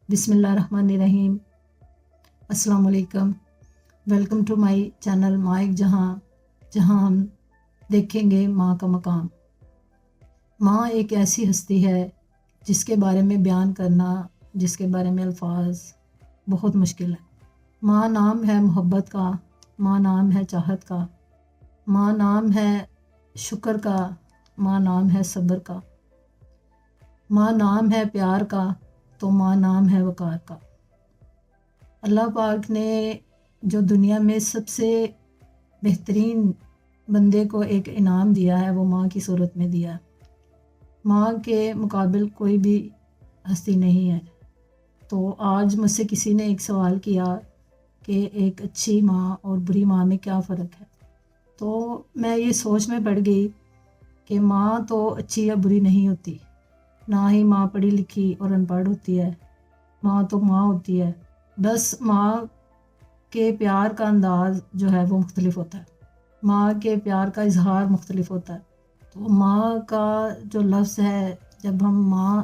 بسم اللہ الرحمن الرحیم۔ السلام علیکم، ویلکم ٹو مائی چینل ماں ایک جہاں، جہاں ہم دیکھیں گے ماں کا مقام۔ ماں ایک ایسی ہستی ہے جس کے بارے میں بیان کرنا، جس کے بارے میں الفاظ بہت مشکل ہے۔ ماں نام ہے محبت کا، ماں نام ہے چاہت کا، ماں نام ہے شکر کا، ماں نام ہے صبر کا، ماں نام ہے پیار کا، تو ماں نام ہے وقار کا۔ اللہ پاک نے جو دنیا میں سب سے بہترین بندے کو ایک انعام دیا ہے وہ ماں کی صورت میں دیا ہے۔ ماں کے مقابل کوئی بھی ہستی نہیں ہے۔ تو آج مجھ سے کسی نے ایک سوال کیا کہ ایک اچھی ماں اور بری ماں میں کیا فرق ہے، تو میں یہ سوچ میں پڑ گئی کہ ماں تو اچھی یا بری نہیں ہوتی، نہ ہی ماں پڑھی لکھی اور ان پڑھ ہوتی ہے۔ ماں تو ماں ہوتی ہے، بس ماں کے پیار کا انداز جو ہے وہ مختلف ہوتا ہے، ماں کے پیار کا اظہار مختلف ہوتا ہے۔ تو ماں کا جو لفظ ہے، جب ہم ماں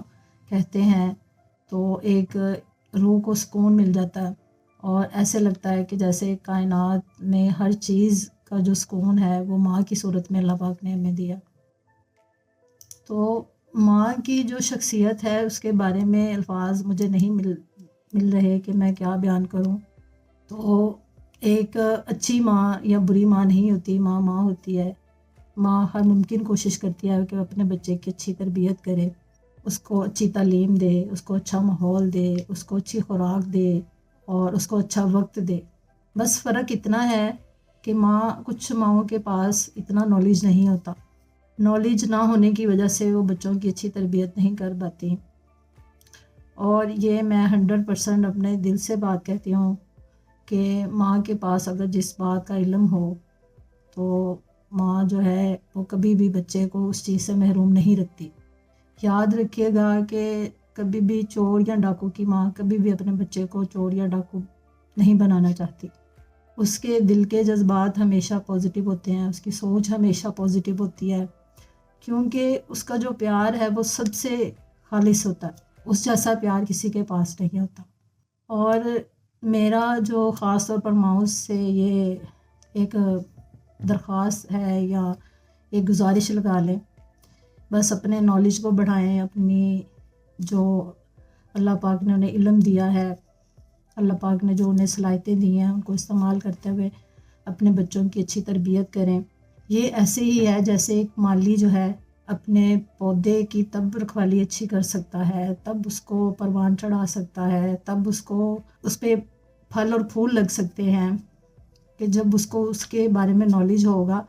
کہتے ہیں تو ایک روح کو سکون مل جاتا ہے، اور ایسے لگتا ہے کہ جیسے کائنات میں ہر چیز کا جو سکون ہے وہ ماں کی صورت میں اللہ پاک نے ہمیں دیا۔ تو ماں کی جو شخصیت ہے اس کے بارے میں الفاظ مجھے نہیں مل رہے کہ میں کیا بیان کروں۔ تو ایک اچھی ماں یا بری ماں نہیں ہوتی، ماں ماں ہوتی ہے۔ ماں ہر ممکن کوشش کرتی ہے کہ اپنے بچے کی اچھی تربیت کرے، اس کو اچھی تعلیم دے، اس کو اچھا ماحول دے، اس کو اچھی خوراک دے اور اس کو اچھا وقت دے۔ بس فرق اتنا ہے کہ کچھ ماؤں کے پاس اتنا نالج نہیں ہوتا، نالج نہ ہونے کی وجہ سے وہ بچوں کی اچھی تربیت نہیں کر پاتی۔ اور یہ میں 100% اپنے دل سے بات کہتی ہوں کہ ماں کے پاس اگر جس بات کا علم ہو تو ماں جو ہے وہ کبھی بھی بچے کو اس چیز سے محروم نہیں رکھتی۔ یاد رکھیے گا کہ کبھی بھی چور یا ڈاکو کی ماں کبھی بھی اپنے بچے کو چور یا ڈاکو نہیں بنانا چاہتی۔ اس کے دل کے جذبات ہمیشہ پازیٹیو ہوتے ہیں، اس کی سوچ ہمیشہ پازیٹیو ہوتی ہے، کیونکہ اس کا جو پیار ہے وہ سب سے خالص ہوتا ہے، اس جیسا پیار کسی کے پاس نہیں ہوتا۔ اور میرا جو خاص طور پر ماؤں سے یہ ایک درخواست ہے یا ایک گزارش لگا لیں، بس اپنے نالج کو بڑھائیں، اپنی جو اللہ پاک نے انہیں علم دیا ہے، اللہ پاک نے جو انہیں صلاحیتیں دی ہیں ان کو استعمال کرتے ہوئے اپنے بچوں کی اچھی تربیت کریں۔ یہ ایسے ہی ہے جیسے ایک مالی جو ہے اپنے پودے کی تب رکھوالی اچھی کر سکتا ہے، تب اس کو پروان چڑھا سکتا ہے، تب اس پہ پھل اور پھول لگ سکتے ہیں کہ جب اس کو اس کے بارے میں نالج ہوگا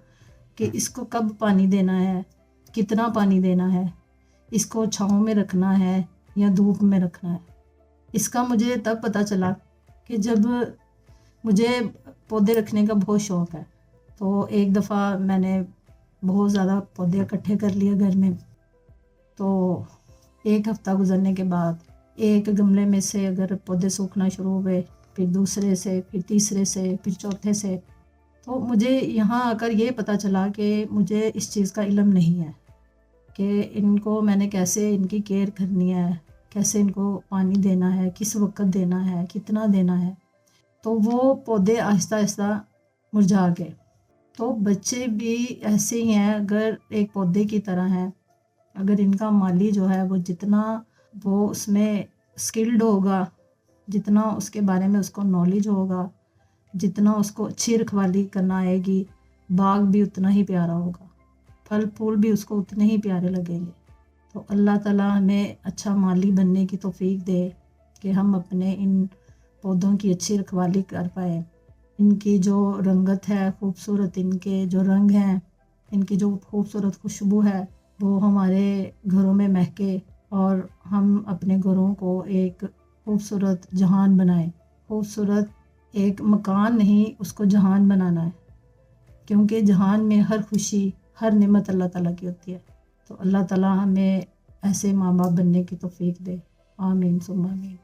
کہ اس کو کب پانی دینا ہے، کتنا پانی دینا ہے، اس کو چھاؤں میں رکھنا ہے یا دھوپ میں رکھنا ہے۔ اس کا مجھے تب پتہ چلا کہ جب مجھے پودے رکھنے کا بہت شوق ہے، تو ایک دفعہ میں نے بہت زیادہ پودے اکٹھے کر لیے گھر میں۔ تو ایک ہفتہ گزرنے کے بعد ایک گملے میں سے اگر پودے سوکھنا شروع ہوئے، پھر دوسرے سے، پھر تیسرے سے، پھر چوتھے سے، تو مجھے یہاں آ کر یہ پتہ چلا کہ مجھے اس چیز کا علم نہیں ہے کہ ان کو میں نے کیسے ان کی کیئر کرنی ہے، کیسے ان کو پانی دینا ہے، کس وقت دینا ہے، کتنا دینا ہے۔ تو وہ پودے آہستہ آہستہ مرجھا گئے۔ تو بچے بھی ایسے ہی ہیں، اگر ایک پودے کی طرح ہیں، اگر ان کا مالی جو ہے وہ جتنا وہ اس میں سکلڈ ہوگا، جتنا اس کے بارے میں اس کو نالج ہوگا، جتنا اس کو اچھی رکھوالی کرنا آئے گی، باغ بھی اتنا ہی پیارا ہوگا، پھل پھول بھی اس کو اتنے ہی پیارے لگیں گے۔ تو اللہ تعالیٰ ہمیں اچھا مالی بننے کی توفیق دے کہ ہم اپنے ان پودوں کی اچھی رکھوالی کر پائیں، ان کی جو رنگت ہے خوبصورت، ان کے جو رنگ ہیں، ان کی جو خوبصورت خوشبو ہے وہ ہمارے گھروں میں مہکے، اور ہم اپنے گھروں کو ایک خوبصورت جہان بنائیں۔ خوبصورت ایک مکان نہیں، اس کو جہان بنانا ہے، کیونکہ جہان میں ہر خوشی، ہر نعمت اللہ تعالیٰ کی ہوتی ہے۔ تو اللہ تعالیٰ ہمیں ایسے ماں باپ بننے کی توفیق دے، آمین ثم آمین۔